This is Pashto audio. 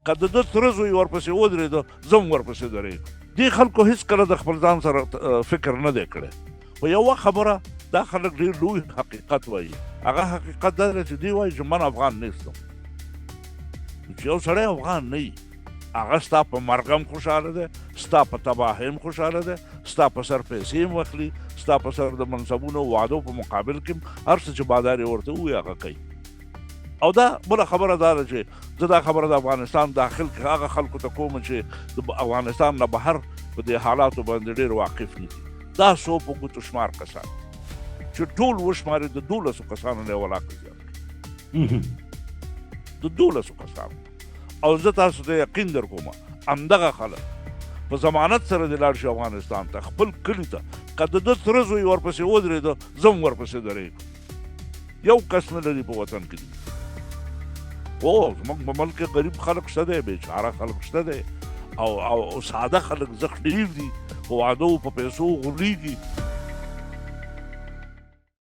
که د ده تره زوی ورپسې ودرېده زه هم ورپسې درېږم. دې خلکو هېڅکله د خپل ځان سره فکر نه دی کړی. خو یوه خبره دا خلک ډېر لوی حقیقت وایي. هغه حقیقت دا دی چې دوی وایي چې من افغان نیستم. چې یو سړی افغان نه وي هغه ستا په مرګ هم خوشحاله دی، ستا په تباهۍ هم خوشحاله دی، ستا په سر پیسې هم اخلي، ستا په سر د منصبونو او وعدو په مقابل کې هم هر څه چې بادار یې ورته ووایي هغه کوي. او دا بله خبره دا ده چې زه دا خبره د افغانستان داخل کې هغه خلکو ته کوم چې د افغانستان نه بهر په دې حالاتو باندې ډېر واقف نه دي. دا څو په ګوتو شمار کسان چې ټول وشمارې د 12 کسانو نه یې ولاکه زیات د 12 کسانو. او زه تاسو ته یقین در کوم همدغه خلک په ضمانت سره دې لاړ شي افغانستان ته، خپل کلي ته، که د ده تره زوی ورپسې ودرېده زه هم ورپسې درېږم. یو کس نه لري په وطن کې دي. زموږ په ملک کې غریب خلک شته دی، بیچاره خلک شته دی، او ساده خلک زخ ډېر دي، په وعدو په پیسو غولېږي.